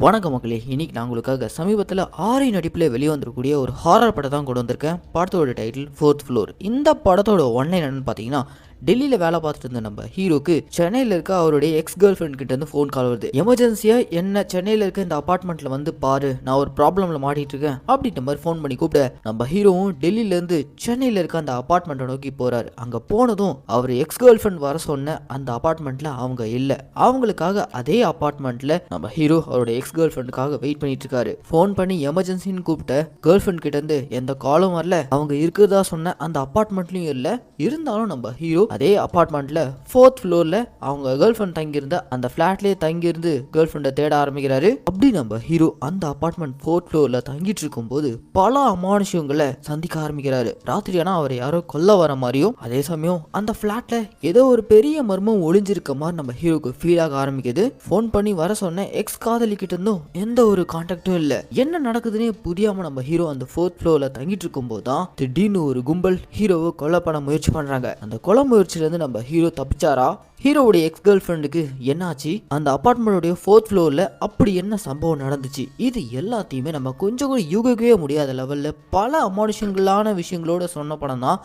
வணக்கம் மக்களே, இன்னைக்கு நான் உங்களுக்காக சமீபத்தில் ஆரி நடிப்பில் வெளியே வந்திருக்கக்கூடிய ஒரு ஹாரர் படம் தான் கொண்டு வந்திருக்கேன். படத்தோட டைட்டில் ஃபோர்த் ஃப்ளோர். இந்த படத்தோட ஒன்லைன் என்னன்னு பார்த்தீங்கன்னா, டெல்லியில் வேலை பார்த்துட்டு இருந்த நம்ம ஹீரோக்கு சென்னையில் இருக்க அவருடைய எக்ஸ் கேர்ள் ஃப்ரெண்ட் கிட்ட இருந்து ஃபோன் கால் வருது. எமர்ஜென்சியாக என்ன சென்னையில் இருக்க இந்த அப்பார்ட்மெண்ட்டில் வந்து பாரு, நான் ஒரு ப்ராப்ளமில் மாட்டிட்டு இருக்கேன் அப்படின்ற மாதிரி ஃபோன் பண்ணி கூப்பிட நம்ம ஹீரோவும் டெல்லியிலேருந்து சென்னையில் இருக்க அந்த அப்பார்ட்மெண்ட்டை நோக்கி போகிறாரு. அங்கே போனதும் அவர் எக்ஸ் கேர்ள் ஃப்ரெண்ட் வர சொன்ன அந்த அப்பார்ட்மெண்ட்டில் அவங்க இல்லை. அவங்களுக்காக அதே அப்பார்ட்மெண்ட்டில் நம்ம ஹீரோ அவருடைய எக்ஸ் கேர்ள் ஃப்ரெண்டுக்காக வெயிட் பண்ணிட்டு இருக்காரு. ஃபோன் பண்ணி எமர்ஜென்சின்னு கூப்பிட்ட கேர்ள் ஃப்ரெண்ட் கிட்ட இருந்து எந்த காலும் வரல. அவங்க இருக்கிறதா சொன்ன அந்த அப்பார்ட்மெண்ட்லயும் இல்லை. இருந்தாலும் நம்ம ஹீரோ அதே அப்பார்ட்மெண்ட்ல ஃபோர்த் ஃப்ளோர்ல அவங்க கேர்ள் ஃப்ரெண்ட் தங்கியிருந்த அந்த ஃபிளாட்லயே தங்கியிருந்து கேர்ள் ஃப்ரெண்டை தேட ஆரம்பிக்கிறாரு. அப்படி நம்ம ஹீரோ அந்த அப்பார்ட்மெண்ட் ஃபோர்த் ஃப்ளோர்ல தங்கிட்டு இருக்கும் போது பல அமானுஷங்களை சந்திக்க ஆரம்பிக்கிறாரு. ராத்திரியானா அவர் யாரோ கொல்ல வர மாதிரியும், அதே சமயம் அந்த ஃபிளாட்ல ஏதோ ஒரு பெரிய மர்மம் ஒளிஞ்சிருக்க மாதிரி நம்ம ஹீரோக்கு ஃபீல் ஆக ஆரம்பிக்குது. ஃபோன் பண்ணி வர சொன்ன எக்ஸ் காதலி கிட்ட இருந்தும் எந்த ஒரு கான்டாக்டும் இல்ல. என்ன நடக்குதுன்னே புரியாம நம்ம ஹீரோ அந்த ஃபோர்த் ஃப்ளோர்ல தங்கிட்டு இருக்கும் போது தான் திடீர்னு ஒரு கும்பல் ஹீரோவை கொலை பண்ண முயற்சி பண்றாங்க. அந்த கொலை முயற்சியில இருந்து நம்ம ஹீரோ தப்பிச்சாரா? ஹீரோவுடைய எக்ஸ் கேர்ள் ஃப்ரெண்டுக்கு என்னாச்சு? அந்த அப்பார்ட்மெண்டோடைய ஃபோர்த் ஃப்ளோர்ல அப்படி என்ன சம்பவம் நடந்துச்சு? இது எல்லாத்தையுமே நம்ம கொஞ்சம் கூட யூகிக்கவே முடியாத லெவல்ல பல அமானுஷங்களான விஷயங்களோட சொன்ன படம் தான்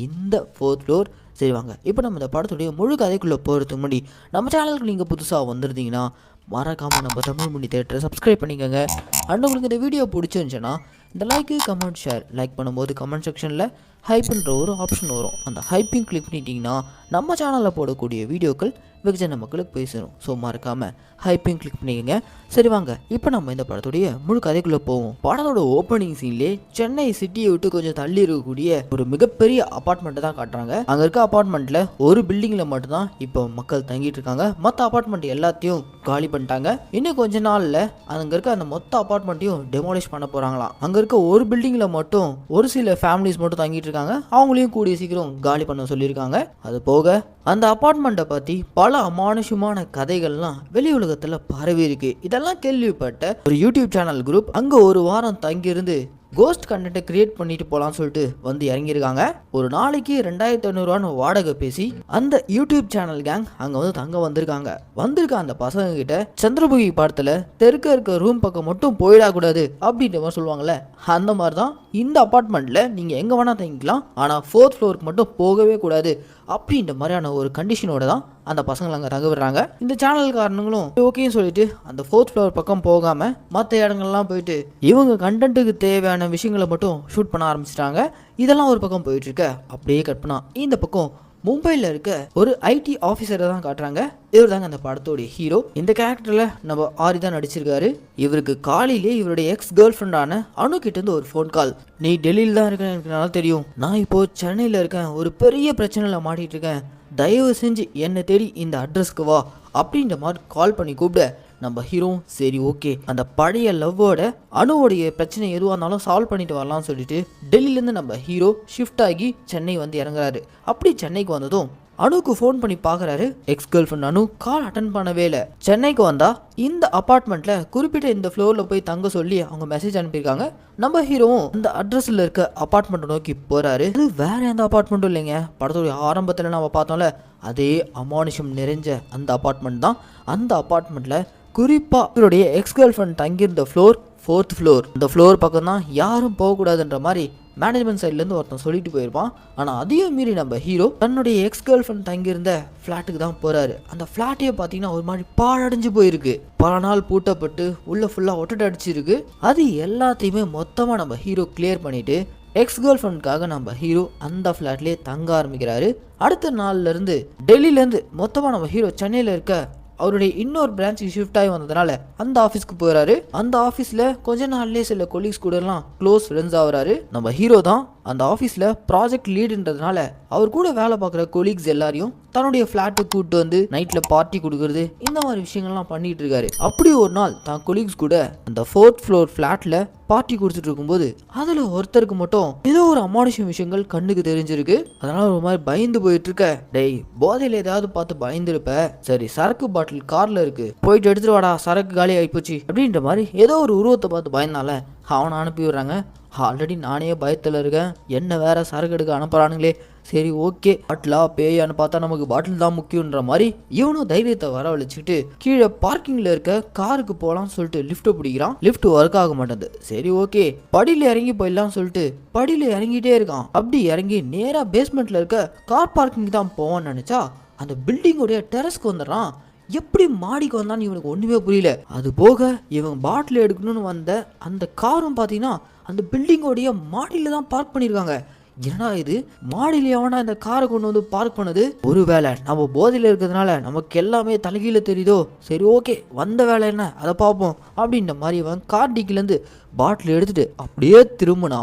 இந்த ஃபோர்த் ஃப்ளோர். சரி வாங்க, இப்போ நம்ம இந்த படத்துடைய முழு கதைக்குள்ளே போகிறதுக்கு முன்னாடி நம்ம சேனலுக்கு நீங்கள் புதுசாக வந்திருந்தீங்கன்னா மறக்காமல் நம்ம தமிழ் மணி தேட்டரை சப்ஸ்கிரைப் பண்ணிக்கோங்க. அண்ட் உங்களுக்கு இந்த வீடியோ பிடிச்சிருந்துச்சுன்னா இந்த லைக்கு, கமெண்ட், ஷேர். லைக் பண்ணும்போது கமெண்ட் செக்ஷனில் ஹைப்புன்ற ஒரு ஆப்ஷன் வரும். அந்த ஹைப்பிங் கிளிக் பண்ணிட்டீங்கன்னா நம்ம சேனலில் போடக்கூடிய வீடியோக்கள் வெகுஜன மக்களுக்கு பேசணும். ஸோ மறக்காமல் ஹைப்பிங் கிளிக் பண்ணிக்கோங்க. சரி வாங்க, இப்போ நம்ம இந்த படத்துடைய முழு கதைக்குள்ளே போவோம். படத்தோட ஓப்பனிங் சீன்லேயே சென்னை சிட்டியை விட்டு கொஞ்சம் தள்ளி இருக்கக்கூடிய ஒரு மிகப்பெரிய அப்பார்ட்மெண்ட்டை தான் காட்டுறாங்க. அங்கே இருக்க அப்பார்ட்மெண்ட்டில் ஒரு பில்டிங்கில் மட்டும்தான் இப்போ மக்கள் தங்கிட்டு இருக்காங்க. மற்ற அப்பார்ட்மெண்ட் எல்லாத்தையும் காலி பண்ணிட்டாங்க. இன்னும் கொஞ்ச நாளில் அங்கே இருக்க அந்த மொத்த அப்பார்ட்மெண்ட்டையும் டெமாலிஷ் பண்ண போகிறாங்களாம். அங்கே இருக்க ஒரு பில்டிங்கில் மட்டும் ஒரு சில ஃபேமிலிஸ் மட்டும் தங்கிட்டு இருக்காங்க. அவங்களையும் கூடிய சீக்கிரம் காலி பண்ண சொல்லியிருக்காங்க. அது போக அந்த அப்பார்ட்மெண்ட்டை பற்றி பல அமானுஷமான கதைகள்லாம் வெளி உலகத்தில் பரவி இருக்கு. இதெல்லாம் கேள்விப்பட்ட ஒரு யூடியூப் சேனல் குரூப் அங்கே ஒரு வாரம் தங்கியிருந்து கோஸ்ட் கண்டென்ட்டை கிரியேட் பண்ணிட்டு போகலான்னு சொல்லிட்டு வந்து இறங்கியிருக்காங்க. ஒரு நாளைக்கு 2500 வாடகை பேசி அந்த யூடியூப் சேனல் கேங் அங்கே வந்து தங்க வந்திருக்க அந்த பசங்க கிட்ட சந்திரமுகி படத்தில் தெற்க இருக்க ரூம் பக்கம் மட்டும் போயிடக்கூடாது அப்படின்ற மாதிரி சொல்லுவாங்கல்ல, அந்த மாதிரி தான் இந்த அப்பார்ட்மெண்ட்டில் நீங்கள் எங்கே வேணால் தங்கிக்கலாம், ஆனால் ஃபோர்த் ஃப்ளோருக்கு மட்டும் போகவே கூடாது அப்படின்ற மாதிரியான ஒரு கண்டிஷனோட தான் அந்த பசங்களை அங்கே தங்க விடுறாங்க. இந்த சேனல்காரனுங்களும் ஓகேன்னு சொல்லிட்டு அந்த ஃபோர்த் ஃப்ளோர் பக்கம் போகாமல் மற்ற இடங்கள்லாம் போயிட்டு இவங்க கண்டென்ட்டுக்கு தேவையான விஷயங்களை மட்டும் ஷூட் பண்ண ஆரம்பிச்சிட்டாங்க. இதெல்லாம் ஒரு பக்கம் போயிட்டு இருக்க, அப்படியே கட் பண்ணா இந்த பக்கம் மும்பையில் இருக்க ஒரு ஐடி ஆஃபீஸரை தான் காட்டுறாங்க. இவர் தாங்க அந்த படத்தோடைய ஹீரோ. இந்த கேரக்டரில் நம்ம ஆரி தான் நடிச்சிருக்காரு. இவருக்கு காலையிலே இவருடைய எக்ஸ் கேர்ள் ஃப்ரெண்டான அனு கிட்ட இருந்து ஒரு ஃபோன் கால். நீ டெல்லியில் தான் இருக்கேன், எனக்கு நல்லா தெரியும். நான் இப்போ சென்னையில் இருக்கேன், ஒரு பெரிய பிரச்சனையில் மாட்டிட்டு இருக்கேன். தயவு செஞ்சு என்னை தேடி இந்த அட்ரஸ்க்கு வா அப்படின்ற மாதிரி கால் பண்ணி கூப்பிட நம்ம ஹீரோ சரி ஓகே, அந்த பழைய லவ்வோட அணுவோடைய பிரச்சனை எதுவாக இருந்தாலும் சால்வ் பண்ணிட்டு வரலாம்னு சொல்லிட்டு டெல்லியிலேருந்து நம்ம ஹீரோ ஷிஃப்ட் ஆகி சென்னை வந்து இறங்குறாரு. அப்படி சென்னைக்கு வந்ததும் அணுக்கு ஃபோன் பண்ணி பார்க்குறாரு. எக்ஸ் கேர்ள் ஃப்ரெண்ட் அனு கால் அட்டன் பண்ணவே இல்லை. சென்னைக்கு வந்தா இந்த அப்பார்ட்மெண்ட்டில் குறிப்பிட்ட இந்த ஃப்ளோரில் போய் தங்க சொல்லி அவங்க மெசேஜ் அனுப்பியிருக்காங்க. நம்ம ஹீரோவும் அந்த அட்ரஸில் இருக்க அப்பார்ட்மெண்ட்டை நோக்கி போகிறாரு. அது வேற எந்த அப்பார்ட்மெண்ட்டும் இல்லைங்க, படத்துடைய ஆரம்பத்தில் நம்ம பார்த்தோம்ல அதே அமானுஷம் நிறைஞ்ச அந்த அப்பார்ட்மெண்ட் தான். அந்த அப்பார்ட்மெண்ட்டில் குறிப்பாக இவருடைய எக்ஸ் கேர்ள் ஃப்ரெண்ட் தங்கியிருந்த ஃப்ளோர் ஃபோர்த் ஃப்ளோர். இந்த ஃப்ளோர் பக்கம் தான் யாரும் போகக்கூடாதுன்ற மாதிரி மேனேஜ்மெண்ட் சைட்லேருந்து ஒருத்தன் சொல்லிட்டு போயிருப்பான். ஆனால் அதையும் மீறி நம்ம ஹீரோ தன்னுடைய எக்ஸ் கேர்ள் ஃப்ரெண்ட் தங்கியிருந்த ஃப்ளாட்டுக்கு தான் போகிறாரு. அந்த ஃப்ளாட்டையே பார்த்தீங்கன்னா ஒரு மாதிரி பாழடைஞ்சு போயிருக்கு. பல நாள் பூட்டப்பட்டு உள்ள ஃபுல்லாக ஒட்டடை அடிச்சிருக்கு. அது எல்லாத்தையுமே மொத்தமாக நம்ம ஹீரோ கிளியர் பண்ணிட்டு எக்ஸ் கேர்ள் ஃப்ரெண்டுக்காக நம்ம ஹீரோ அந்த ஃப்ளாட்லேயே தங்க ஆரம்பிக்கிறாரு. அடுத்த நாள்லேருந்து டெல்லியிலேருந்து மொத்தமாக நம்ம ஹீரோ சென்னையில் இருக்க அவருடைய இன்னொரு பிரான்ச்சுக்கு ஷிஃப்ட் ஆகி வந்ததுனால அந்த ஆஃபீஸ்க்கு போகிறாரு. அந்த ஆஃபீஸில் கொஞ்ச நாள்லேயே சில கொலீக்ஸ் கூட எல்லாம் க்ளோஸ் ஃப்ரெண்ட்ஸ் ஆகிறாரு. நம்ம ஹீரோ தான் அந்த ஆஃபீஸில் ப்ராஜெக்ட் லீடுன்றதுனால அவர் கூட வேலை பார்க்குற கொலீக்ஸ் எல்லாரையும் தன்னுடைய ஃப்ளாட்டுக்கு கூப்பிட்டு வந்து நைட்டில் பார்ட்டி கொடுக்குறது, இந்த மாதிரி விஷயங்கள்லாம் பண்ணிட்டு இருக்காரு. அப்படி ஒரு நாள் தான் கொலீக்ஸ் கூட அந்த ஃபோர்த் ஃப்ளோர் ஃப்ளாட்டில் பார்ட்டி கொடுத்துட்டு இருக்கும்போது அதில் ஒருத்தருக்கு மட்டும் ஏதோ ஒரு அமானுஷம் விஷயங்கள் கண்ணுக்கு தெரிஞ்சிருக்கு. அதனால ஒரு மாதிரி பயந்து போயிட்டு இருக்க. டேய், போதையில் ஏதாவது பார்த்து பயந்துருப்ப, சரி சரக்கு பாட்டில் காரில் இருக்கு, போயிட்டு எடுத்துட்டு வாடா, சரக்கு காலி ஆகிப்போச்சு அப்படின்ற மாதிரி ஏதோ ஒரு உருவத்தை பார்த்து பயந்தால அவனை அனுப்பி விடுறாங்க. ஆல்ரெடி நானே பயத்தில் இருக்கேன், என்ன வேற சரக்கு எடுக்க அனுப்புறானுங்களே, சரி ஓகே, பாட்டிலா பேயான்னு பார்த்தா நமக்கு பாட்டில் தான் முக்கியன்ற மாதிரி இவனும் தைரியத்தை வரவழைச்சிக்கிட்டு கீழே பார்க்கிங்ல இருக்க காருக்கு போகலாம்னு சொல்லிட்டு லிஃப்ட் பிடிக்கிறான். லிஃப்ட் ஒர்க் ஆக மாட்டேங்குது. சரி ஓகே, படியில இறங்கி போயிடலாம்னு சொல்லிட்டு படியில இறங்கிட்டே இருக்கான். அப்படி இறங்கி நேரா பேஸ்மெண்ட்ல இருக்க கார் பார்க்கிங் தான் போவான்னு நினைச்சா அந்த பில்டிங்கோடைய டெரஸ்க்கு வந்துடுறான். எப்படி மாடிக்கு வந்தான்னு இவனுக்கு ஒண்ணுமே புரியல. அது போக இவன் பாட்டில் எடுக்கணும்னு வந்த அந்த காரும் பார்த்தீங்கன்னா அந்த பில்டிங்கோடைய மாடியில தான் பார்க் பண்ணியிருக்காங்க. என்னடா இது, மாடியில எவனா இந்த காரை கொண்டு வந்து பார்க் பண்ணது? ஒருவேளை நம்ம போதையில் இருக்கிறதுனால நமக்கு எல்லாமே தலைகீழ தெரியுதோ? சரி ஓகே, வந்த வேலை என்ன அதை பார்ப்போம் அப்படின்ற மாதிரி அவன் கார் டிக்கிலேருந்து பாட்டில் எடுத்துட்டு அப்படியே திரும்பினா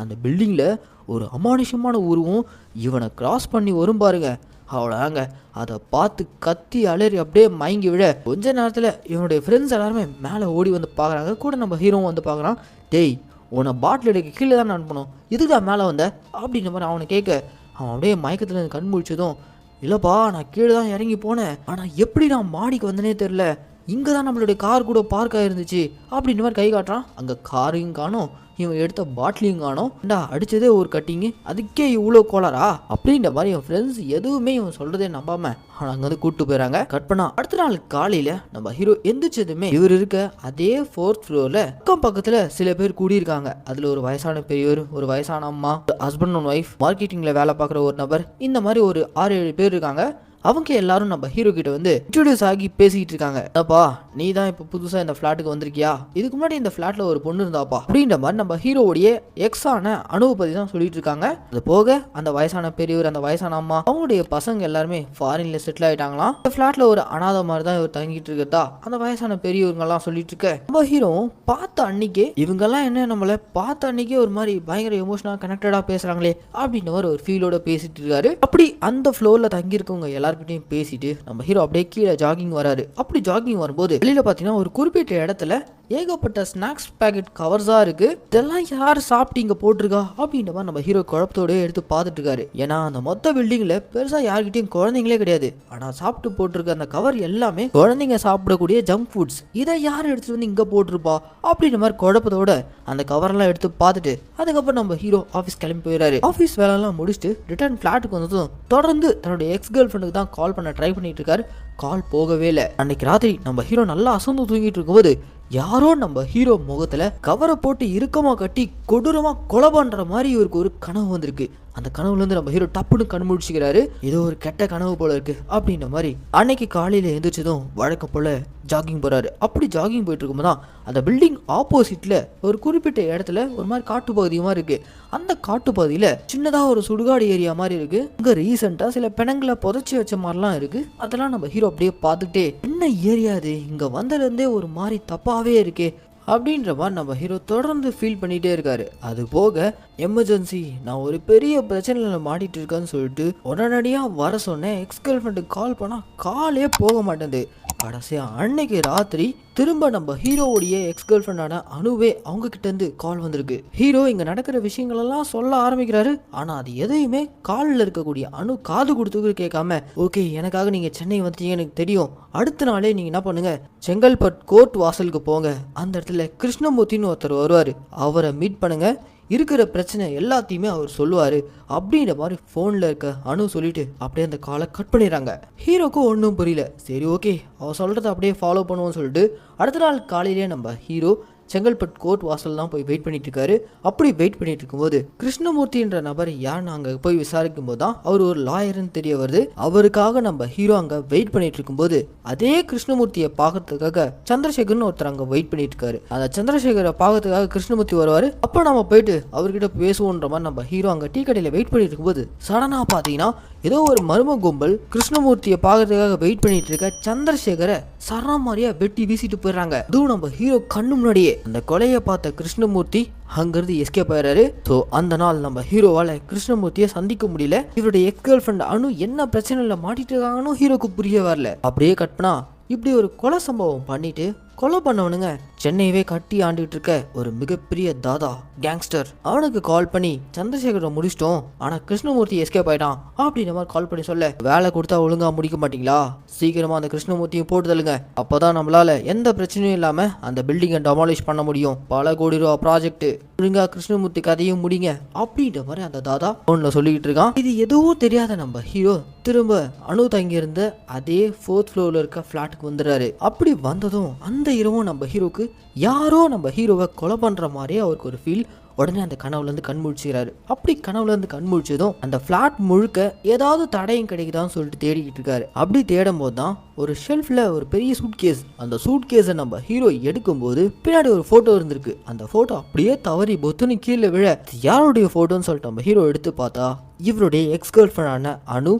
அந்த பில்டிங்கில் ஒரு அமானுஷமான உருவம் இவனை கிராஸ் பண்ணி வரும் பாருங்க. அவ்வளோதாங்க, அதை பார்த்து கத்தி அலறி அப்படியே மயங்கி விட கொஞ்ச நேரத்தில் இவனுடைய ஃப்ரெண்ட்ஸ் எல்லாருமே மேலே ஓடி வந்து பார்க்குறாங்க. கூட நம்ம ஹீரோவும் வந்து பார்க்குறான். டேய், உன்னை பாட்டில் எடுக்க கீழே தான் அனுப்பணும், இதுக்கு தான் மேலே வந்த அப்படின்ற மாதிரி அவனை கேட்க அவன் அப்படியே மயக்கத்தில் கண் முழிச்சதும், இல்லைப்பா நான் கீழே தான் இறங்கி போனேன், ஆனால் எப்படி நான் மாடிக்கு வந்தனே தெரில, இங்கே தான் நம்மளுடைய கார் கூட பார்க் ஆயிருந்துச்சு அப்படின்ற மாதிரி கை காட்டுறான். அங்கே காரையும் காணும், இவன் எடுத்த பாட்டிலையும் காணும். அடிச்சதே ஒரு கட்டிங்கு, அதுக்கே இவ்வளோ கோளாரா அப்படின்ற மாதிரி என் ஃப்ரெண்ட்ஸ் எதுவுமே இவன் சொல்றதே நம்பாம அவன் அங்கே வந்து கூப்பிட்டு போயிடறாங்க. கட் பண்ணா அடுத்த நாள் காலையில நம்ம ஹீரோ எந்திரிச்சதுமே இவர் இருக்க அதே 4th ஃப்ளோர்ல அக்கம் பக்கத்துல சில பேர் கூடியிருக்காங்க. அதுல ஒரு வயசான பெரியவர், ஒரு வயசான அம்மா, ஹஸ்பண்ட் அண்ட் ஒய்ஃப், மார்க்கெட்டிங்ல வேலை பார்க்குற ஒரு நபர், இந்த மாதிரி ஒரு 6-7 பேர் இருக்காங்க. அவங்க எல்லாரும் நம்ம ஹீரோ கிட்ட வந்து இன்ட்ரோடியூஸ் ஆகி பேசிக்கிட்டு இருக்காங்க. அப்பா, நீ தான் இப்போ புதுசாக இந்த ஃப்ளாட்டுக்கு வந்திருக்கியா? இதுக்கு முன்னாடி இந்த ஃப்ளாட்ல ஒரு பொண்ணு இருந்தாப்பா அப்படின்ற மாதிரி நம்ம ஹீரோவுடைய எக்ஸான அனுபவ பத்தி தான் சொல்லிட்டு இருக்காங்க. அது போக அந்த வயசான பெரியவர், அந்த வயசான அம்மா, அவங்களுடைய பசங்க எல்லாருமே ஃபாரின்ல செட்டில் ஆயிட்டாங்களாம். இந்த ஃப்ளாட்ல ஒரு அனாதை மாதிரி தான் இவர் தங்கிட்டு இருக்கதா அந்த வயசான பெரியவங்க எல்லாம் சொல்லிட்டு இருக்க நம்ம ஹீரோவும் பார்த்த அன்னைக்கே இவங்கெல்லாம் என்ன நம்மள பார்த்த அன்னைக்கே ஒரு மாதிரி பயங்கர எமோஷனலா கனெக்டடா பேசுறாங்களே அப்படின்ற மாதிரி ஒரு ஃபீலோட பேசிட்டு இருக்காரு. அப்படி அந்த ஃப்ளோர்ல தங்கி இருக்கவங்க எல்லார்கிட்டையும் பேசிட்டு நம்ம ஹீரோ அப்படியே கீழே ஜாகிங் வராரு. அப்படி ஜாகிங் வரும்போது வெளியில பாத்தீங்கன்னா ஒரு குறிப்பிட்ட இடத்துல ஏகப்பட்ட ஸ்நாக்ஸ் பேக்கெட் கவர்ஸா இருக்கு. இதெல்லாம் யார் சாப்பிட்டு இங்க போட்டிருக்கா அப்படின்ற மாதிரி நம்ம ஹீரோ குழப்பத்தோட எடுத்து பார்த்துட்டு இருக்காரு. ஏன்னா அந்த மொத்த பில்டிங்ல பெருசா யார்கிட்டயும் குழந்தைங்களே கிடையாது. ஆனா சாப்பிட்டு போட்டிருக்க அந்த கவர் எல்லாமே குழந்தைங்க சாப்பிடக்கூடிய ஜங்க் ஃபுட்ஸ். இதை யார் எடுத்துட்டு வந்து இங்க போட்டிருப்பா அப்படின்ற மாதிரி குழப்பத்தோட அந்த கவர் எல்லாம் எடுத்து பார்த்துட்டு அதுக்கப்புறம் நம்ம ஹீரோ ஆஃபீஸ் கிளம்பி போயிடாரு. ஆஃபீஸ் வேலை எல்லாம் முடிச்சுட்டு ரிட்டர்ன் ஃபிளாட்டுக்கு வந்ததும் தொடர்ந்து தன்னுடைய எக்ஸ் கேர்ள் ஃப்ரெண்டுக்கு தான் கால் பண்ண ட்ரை பண்ணிட்டு இருக்காரு. கால் போகவே இல்லை. அன்னைக்கு ராத்திரி நம்ம ஹீரோ நல்லா அசந்து தூங்கிட்டு இருக்கும்போது யாரோ நம்ம ஹீரோ முகத்துல கவரை போட்டு இறுக்கமா கட்டி கொடூரமா கொலை பண்ற மாதிரி இவருக்கு ஒரு கனவு வந்திருக்கு. அந்த கனவுல இருந்து நம்ம ஹீரோ டப்புன்னு கண் முழிச்சுக்கிறாரு. ஏதோ ஒரு கெட்ட கனவு போல இருக்கு அப்படின்ற மாதிரி அன்னைக்கு காலையில எழுந்திரிச்சதும் வழக்கம் போல ஜாகிங் போறாரு. அப்படி ஜாகிங் போயிட்டு இருக்கும்போதுதான் அந்த பில்டிங் ஆப்போசிட்ல ஒரு குறிப்பிட்ட இடத்துல ஒரு மாதிரி காட்டு பகுதி மாதிரி இருக்கு. அந்த காட்டு பகுதியில சின்னதா ஒரு சுடுகாடு ஏரியா மாதிரி இருக்கு. அங்க ரீசெண்டா சில பிணங்களை புதைச்சி வச்ச மாதிரிலாம் இருக்கு. அதெல்லாம் நம்ம ஹீரோ அப்படியே பார்த்துக்கிட்டே, என்ன ஏரியா இது, இங்க வந்ததுல இருந்தே ஒரு மாதிரி தப்பாவே இருக்கே அப்படின்ற மாதிரி நம்ம ஹீரோ தொடர்ந்து ஃபீல் பண்ணிகிட்டே இருக்காரு. அது போக எமர்ஜென்சி, நான் ஒரு பெரிய பிரச்சனையில் மாட்டிட்டு இருக்கேன்னு சொல்லிட்டு உடனடியாக வர சொன்னேன். எக்ஸ் கேர்ள் ஃப்ரெண்டுக்கு கால் பண்ணால் காலே போக மாட்டேங்குது. கடைசியாக அன்னைக்கு ராத்திரி திரும்ப நம்ம ஹீரோவுடைய எக்ஸ் கேர்ள் ஃப்ரெண்டான அனுவே அவங்க கிட்ட இருந்து கால் வந்திருக்கு. ஹீரோ இங்க நடக்கிற விஷயங்கள் எல்லாம் சொல்ல ஆரம்பிக்கிறாரு. ஆனா அது எதையுமே காலில் இருக்கக்கூடிய அனு காது கொடுத்து கேட்காம, ஓகே எனக்காக நீங்க சென்னை வந்துட்டீங்க எனக்கு தெரியும், அடுத்த நாளே நீங்க என்ன பண்ணுங்க, செங்கல்பட்டு கோர்ட் வாசலுக்கு போங்க, அந்த இடத்துல கிருஷ்ணமூர்த்தின்னு ஒருத்தர் வருவாரு, அவரை மீட் பண்ணுங்க, இருக்கிற பிரச்சனை எல்லாத்தையுமே அவர் சொல்லுவார் அப்படின்ற மாதிரி ஃபோனில் இருக்க அனு சொல்லிட்டு அப்படியே அந்த காலை கட் பண்ணிடுறாங்க. ஹீரோக்கும் ஒன்றும் புரியல. சரி ஓகே, அவர் சொல்கிறத அப்படியே ஃபாலோ பண்ணுவோம்னு சொல்லிட்டு அடுத்த நாள் காலையிலேயே நம்ம ஹீரோ செங்கல்பட்டு கோர்ட் வாசல் தான் போய் வெயிட் பண்ணிட்டு இருக்காரு. அப்படி வெயிட் பண்ணிட்டு இருக்கும்போது கிருஷ்ணமூர்த்தின்ற நபர் யாருன்னு அங்கே போய் விசாரிக்கும் போது தான் அவர் ஒரு லாயர்னு தெரிய வருது. அவருக்காக நம்ம ஹீரோ அங்கே வெயிட் பண்ணிட்டு இருக்கும்போது அதே கிருஷ்ணமூர்த்தியை பார்க்கறதுக்காக சந்திரசேகர்னு ஒருத்தர் அங்கே வெயிட் பண்ணிட்டு இருக்காரு. அந்த சந்திரசேகரை பார்க்கறதுக்காக கிருஷ்ணமூர்த்தி வருவாரு. அப்போ நம்ம போயிட்டு அவர்கிட்ட பேசுவோன்ற மாதிரி நம்ம ஹீரோ அங்கே டீ கடையில் வெயிட் பண்ணிட்டு இருக்கும்போது சடனாக பார்த்தீங்கன்னா ஏதோ ஒரு மர்ம கும்பல் கிருஷ்ணமூர்த்தியை பார்க்கறதுக்காக வெயிட் பண்ணிட்டு இருக்க சந்திரசேகரை சரமாரியா வெட்டி வீசிட்டு போயிடுறாங்க. அதுவும் நம்ம ஹீரோ கண்ணு முன்னாடியே அந்த கொலையை பார்த்த கிருஷ்ணமூர்த்தி அங்கிருந்து எஸ்கேப் ஆயிடுறாரு. ஸோ அந்த நாள் நம்ம ஹீரோவால கிருஷ்ணமூர்த்தியை சந்திக்க முடியல. இவருடைய எக்ஸ் கேர்ள் ஃப்ரெண்ட் அனு என்ன பிரச்சனையில மாட்டிட்டு இருக்காங்கன்னு ஹீரோக்கு புரிய வரல. அப்படியே கட் பண்ணா இப்படி ஒரு கொலை சம்பவம் பண்ணிட்டு கொலை பண்ணவனுங்க சென்னையவே கட்டி ஆண்டுகிட்டு இருக்க ஒரு மிகப்பெரிய தாதா கேங்ஸ்டர் அவனுக்கு கால் பண்ணி சந்திரசேகரை முடிச்சிட்டோம், ஆனா கிருஷ்ணமூர்த்தி எஸ்கேப் ஆயிட்டான் அப்படின்ற மாதிரி கால் பண்ணி சொல்ல, வேலை கொடுத்தா ஒழுங்கா முடிக்க மாட்டீங்களா, சீக்கிரமா அந்த கிருஷ்ணமூர்த்தியும் போட்டு தள்ளுங்க, அப்பதான் நம்மளால எந்த பிரச்சனையும் இல்லாம அந்த பில்டிங்கை டெமாலிஷ் பண்ண முடியும், பல கோடி ரூபா ப்ராஜெக்ட், ஒழுங்கா கிருஷ்ணமூர்த்தி கதையும் முடிங்க அப்படின்ற மாதிரி அந்த தாதா போன்ல சொல்லிக்கிட்டு இருக்கான். இது எதுவும் தெரியாத நம்ம ஹீரோ திரும்ப அணு தங்கி இருந்த அதே 4th ஃப்ளோர்ல இருக்க பிளாட்டுக்கு வந்துடுறாரு. அப்படி வந்ததும் அந்த இரவும் நம்ம ஹீரோக்கு யாரோ நம்ம ஹீரோவை கொலை பண்ற மாதிரியே அவருக்கு ஒரு ஃபீல். உடனே அந்த கனவுல இருந்து கண் முழிச்சுறாரு. அப்படி கனவுல இருந்து கண் முழிச்சதும் அந்த பிளாட் முழுக்க ஏதாவது தடயம் கிடைக்குதான்னு சொல்லிட்டு தேடிக்கிட்டு இருக்காரு. அப்படி தேடும் போது தான் ஒரு ஷெல்ஃப்ல ஒரு பெரிய சூட்கேஸ், அந்த சூட்கேஸை நம்ம ஹீரோ எடுக்கும்போது பின்னாடி ஒரு போட்டோ இருந்திருக்கு. அந்த போட்டோ அப்படியே தவறி பொத்துன்னு கீழே விழ, யாருடைய போட்டோன்னு சொல்லிட்டு நம்ம ஹீரோ எடுத்து பார்த்தா இவருடைய எக்ஸ் கேர்ள் ஃப்ரெண்டான அணு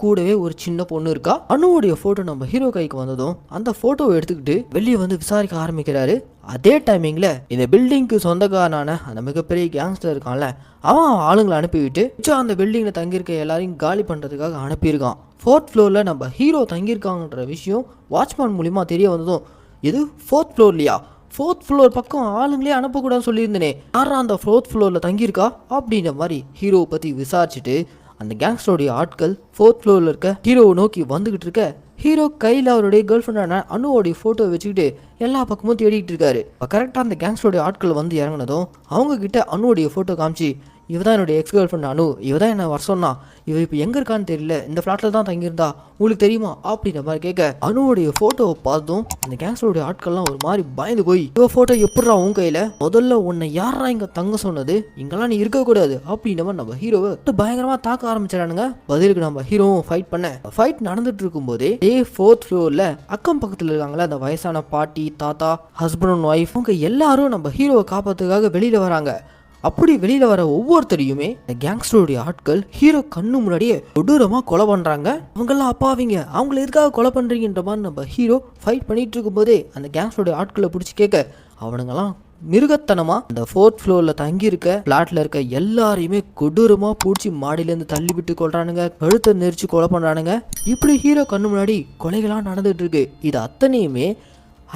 கூடவே ஒரு சின்ன பொண்ணு இருக்கா. அணுவுடைய போட்டோ நம்ம ஹீரோ கைக்கு வந்ததும் அந்த போட்டோவை எடுத்துக்கிட்டு வெளியே வந்து விசாரிக்க ஆரம்பிக்கிறாரு. அதே டைமிங்ல இந்த பில்டிங்க்கு சொந்தக்காரனான அந்த மிகப்பெரிய கேங்ஸ்டர் இருக்கான்ல, அவன் ஆளுங்களை அனுப்பிவிட்டு அந்த பில்டிங்ல தங்கியிருக்க எல்லாரையும் காலி பண்றதுக்காக அனுப்பியிருக்கான். 4th ஃப்ளோர்ல நம்ம ஹீரோ தங்கியிருக்காங்கன்ற விஷயம் வாட்ச்மேன் மூலியமா தெரிய வந்ததும், இது 4th ஃப்ளோர்லையா, 4th ஃப்ளோர் பக்கம் ஆளுங்களே அனுப்பக்கூடாதுன்னு சொல்லியிருந்தேனே, யாரா அந்த 4th ஃப்ளோர்ல தங்கியிருக்கா அப்படின்ற மாதிரி ஹீரோவை பத்தி விசாரிச்சுட்டு அந்த கேங்ஸ்டருடைய ஆட்கள் 4th ஃப்ளோர்ல இருக்க ஹீரோவை நோக்கி வந்துகிட்டு இருக்க, ஹீரோ கையில் அவருடைய கேர்ள் ஃப்ரெண்டான அணுவோடைய ஃபோட்டோ வச்சுக்கிட்டு எல்லா பக்கமும் தேடிட்டு இருக்காரு. இப்போ கரெக்டாக அந்த கேங்ஸ்டருடைய ஆட்கள் வந்து இறங்கினதும் அவங்க கிட்ட அணுவோடைய ஃபோட்டோ காமிச்சு, இவ தான் என்னுடைய எக்ஸ் கேர்ள் ஃப்ரெண்ட் அணு, இவ தான் என்ன வர சொன்னா, இவ இப்போ எங்கே இருக்கான்னு தெரியல, இந்த ஃப்ளாட்டில் தான் தங்கியிருந்தா, உங்களுக்கு தெரியுமா அப்படின்ற மாதிரி கேட்க, அணுவோடைய ஃபோட்டோவை பார்த்ததும் அந்த கேங்ஸ்டருடைய ஆட்கள்லாம் ஒரு மாதிரி பயந்து போய், இவ ஃபோட்டோ எப்படா உன் கையில், முதல்ல உன்னை யாரா இங்கே தங்க சொன்னது, இங்கெல்லாம் நீ இருக்கக்கூடாது அப்படின்ற மாதிரி நம்ம ஹீரோவை பயங்கரமாக தாக்க ஆரம்பிச்சிடானுங்க. பதிலுக்கு நம்ம ஹீரோவும் ஃபைட் நடந்துட்டு இருக்கும் போதே 4th ஃப்ளோர்ல அக்கம் பக்கத்தில் இருக்காங்களா அந்த வயசான பாட்டி, தாத்தா, ஹஸ்பண்ட் அண்ட் ஒய்ஃப், அவங்க எல்லாரும் நம்ம ஹீரோவை காப்பாற்றுக்காக வெளியில வராங்க. அப்படி வெளியில வர ஒவ்வொருத்தரையுமே இந்த கேங்ஸ்டருடைய ஆட்கள் ஹீரோ கண்ணு முன்னாடியே கொடூரமா கொலை பண்றாங்க. அவங்கெல்லாம் அப்பாவிங்க, அவங்களை எதுக்காக கொலை பண்றீங்கன்ற மாதிரி நம்ம ஹீரோ ஃபைட் பண்ணிட்டு இருக்கும் போதே அந்த கேங்ஸ்டருடைய ஆட்களை பிடிச்சி கேட்க, அவனுங்கெல்லாம் மிருகத்தனமா அந்த 4th ஃப்ளோர்ல தங்கி இருக்க பிளாட்ல இருக்க எல்லாரையுமே கொடூரமா பூச்சி மாடியிலேருந்து தள்ளி விட்டு கொள்றானுங்க, கழுத்தை நெரிச்சு கொலை பண்றானுங்க. இப்படி ஹீரோ கண்ணு முன்னாடி கொலைகளாம் நடந்துட்டு இருக்கு. இது அத்தனையுமே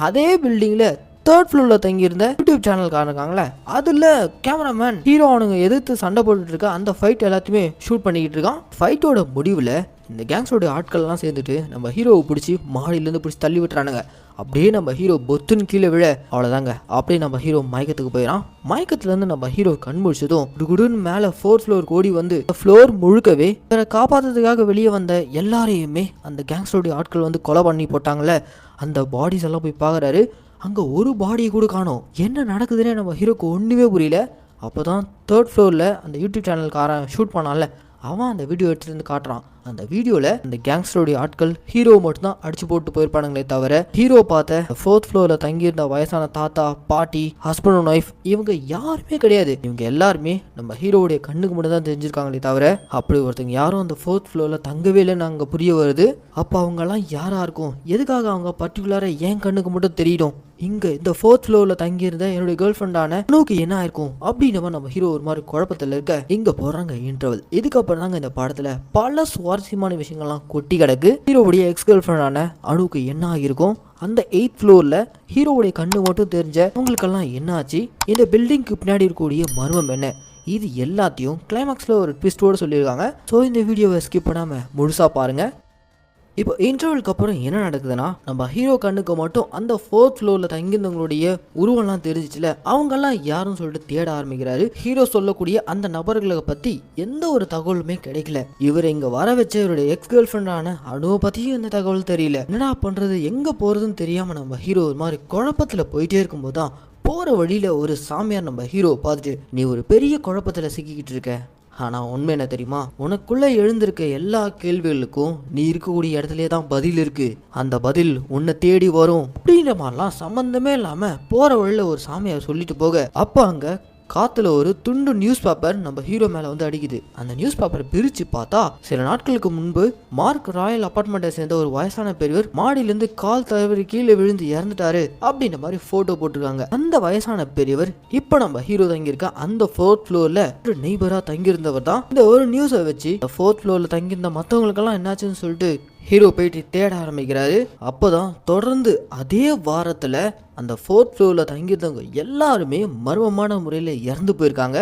அதே பில்டிங்ல 3rd ஃப்ளோர்ல தங்கியிருந்த யூடியூப் சேனல்காரங்க இருக்காங்களே, அதுல கேமராமேன் ஹீரோ அவனுங்க எதிர்த்து சண்டை போட்டுட்டு இருக்க அந்த ஃபைட் எல்லாத்தையுமே ஷூட் பண்ணிக்கிட்டு இருக்கான். ஃபைட்டோட முடிவில் இந்த கேங்ஸோட ஆட்கள்லாம் சேர்ந்துட்டு நம்ம ஹீரோவை பிடிச்சி மாடியிலேருந்து பிடிச்சி தள்ளி விட்டுறானுங்க. அப்படியே நம்ம ஹீரோ பொத்துன்னு கீழே விழ, அவ்வளோதாங்க, அப்படியே நம்ம ஹீரோ மயக்கத்துக்கு போயிடான். மயக்கத்துலேருந்து நம்ம ஹீரோ கண் முழிச்சதும் குடுகுடுன்னு மேலே 4th ஃப்ளோருக்கு ஓடி வந்து ஃப்ளோர் முழுக்கவே வேற காப்பாற்றுறதுக்காக வெளியே வந்த எல்லாரையுமே அந்த கேங்ஸோடைய ஆட்கள் வந்து கொலை பண்ணி போட்டாங்களே, அந்த பாடிஸ் எல்லாம் போய் பார்க்குறாரு. அங்கே ஒரு பாடியை கூட காணோம். என்ன நடக்குதுன்னே நம்ம ஹீரோக்கு ஒன்றுமே புரியல. அப்போ தான் 3rd ஃப்ளோரில் அந்த யூடியூப் சேனல்காரன் ஷூட் பண்ணான்ல, அவன் அந்த வீடியோ எடுத்துகிட்டு வந்து காட்டுறான். அந்த வீடியோவில் அந்த கேங்ஸ்டருடைய ஆட்கள் ஹீரோ மட்டும்தான் அடிச்சு போட்டு போயிருப்பானுங்களே தவிர, ஹீரோ பார்த்த 4th ஃப்ளோரில் தங்கியிருந்த வயசான தாத்தா, பாட்டி, ஹஸ்பண்ட் அண்ட் ஒய்ஃப் இவங்க யாருமே கிடையாது. இவங்க எல்லாருமே நம்ம ஹீரோவுடைய கண்ணுக்கு மட்டும் தான் தெரிஞ்சிருக்காங்களே தவிர, அப்படி ஒருத்தங்க யாரும் அந்த 4th ஃப்ளோரில் தங்கவே இல்லைன்னு அங்கே புரிய வருது. அப்போ அவங்கெல்லாம் யாரா இருக்கும், எதுக்காக அவங்க பர்டிகுலராக ஏன் கண்ணுக்கு மட்டும் தெரியணும், இங்கே இந்த 4th ஃப்ளோரில் தங்கியிருந்த என்னுடைய கேர்ள் ஃப்ரெண்டான அணுவுக்கு என்ன ஆயிருக்கும் அப்படின்ற நம்ம ஹீரோ ஒரு மாதிரி குழப்பத்தில் இருக்க, இங்கே போகிறாங்க இன்டர்வல். இதுக்கப்புறம் தாங்க இந்த படத்தில் பல சுவாரஸ்யமான விஷயங்கள்லாம் கொட்டி கிடக்கு. ஹீரோவுடைய எக்ஸ் கேர்ள் ஃப்ரெண்டான அணுவுக்கு என்ன ஆகிருக்கும், அந்த 8th ஃப்ளோரில் ஹீரோவுடைய கண்ணு மட்டும் தெரிஞ்ச அவங்களுக்கெல்லாம் என்ன ஆச்சு, இந்த பில்டிங்க்கு பின்னாடி இருக்கக்கூடிய மர்மம் என்ன, இது எல்லாத்தையும் கிளைமாக்ஸில் ஒரு ட்விஸ்டோடு சொல்லியிருக்காங்க. ஸோ இந்த வீடியோவை ஸ்கிப் பண்ணாமல் முழுசாக பாருங்கள். இப்போ இன்டர்வலுக்கு அப்புறம் என்ன நடக்குதுன்னா, நம்ம ஹீரோ கண்ணுக்கு மட்டும் அந்த 4th ஃப்ளோரில் தங்கியிருந்தவங்களுடைய உருவம்லாம் தெரிஞ்சிச்சுல, அவங்கெல்லாம் யாரும் சொல்லிட்டு தேட ஆரம்பிக்கிறாரு. ஹீரோ சொல்லக்கூடிய அந்த நபர்களை பற்றி எந்த ஒரு தகவலுமே கிடைக்கல. இவர் இங்கே வர வச்ச இவருடைய எக்ஸ் கேர்ள் ஃப்ரெண்டான அணுவை பற்றியும் எந்த தகவல் தெரியல. என்னடா பண்ணுறது, எங்கே போகிறதுன்னு தெரியாமல் நம்ம ஹீரோ ஒரு மாதிரி குழப்பத்தில் போயிட்டே இருக்கும்போது தான் போகிற வழியில் ஒரு சாமியார் நம்ம ஹீரோவை பார்த்துட்டு, நீ ஒரு பெரிய குழப்பத்தில் சிக்கிக்கிட்டு இருக்க, ஆனால் உண்மை என்ன தெரியுமா, உனக்குள்ளே எழுந்திருக்க எல்லா கேள்விகளுக்கும் நீ இருக்கக்கூடிய இடத்துலே தான் பதில் இருக்கு, அந்த பதில் உன்னை தேடி வரும் அப்படின்ற மாதிரிலாம் சம்மந்தமே இல்லாமல் போகிற வழியில் ஒரு சாமியார் சொல்லிட்டு போக, அப்போ அங்கே காத்துல ஒரு துண்டு நியூஸ் பேப்பர் நம்ம ஹீரோ மேல வந்து அடிக்குது. அந்த நியூஸ் பேப்பரை பிரிச்சு பார்த்தா, சில நாட்களுக்கு முன்பு மார்க் ராயல் அபார்ட்மெண்ட்டை சேர்ந்த ஒரு வயசான பெரியவர் மாடியிலிருந்து கால் தவறி கீழே விழுந்து இறந்துட்டாரு அப்படின்ற மாதிரி போட்டோ போட்டிருக்காங்க. அந்த வயசான பெரியவர் இப்ப நம்ம ஹீரோ தங்கியிருக்க அந்த 4th ஃப்ளோர்ல ஒரு நெய்பரா தங்கியிருந்தவர் தான். இந்த ஒரு நியூஸை வச்சு 4th ஃப்ளோர்ல தங்கியிருந்த மற்றவங்களுக்கெல்லாம் என்னாச்சுன்னு சொல்லிட்டு ஹீரோ போயிட்டு தேட ஆரம்பிக்கிறாரு. அப்போதான் தொடர்ந்து அதே வாரத்தில் அந்த 4th ஃப்ளோரில் தங்கியிருந்தவங்க எல்லாருமே மர்மமான முறையில் இறந்து போயிருக்காங்க.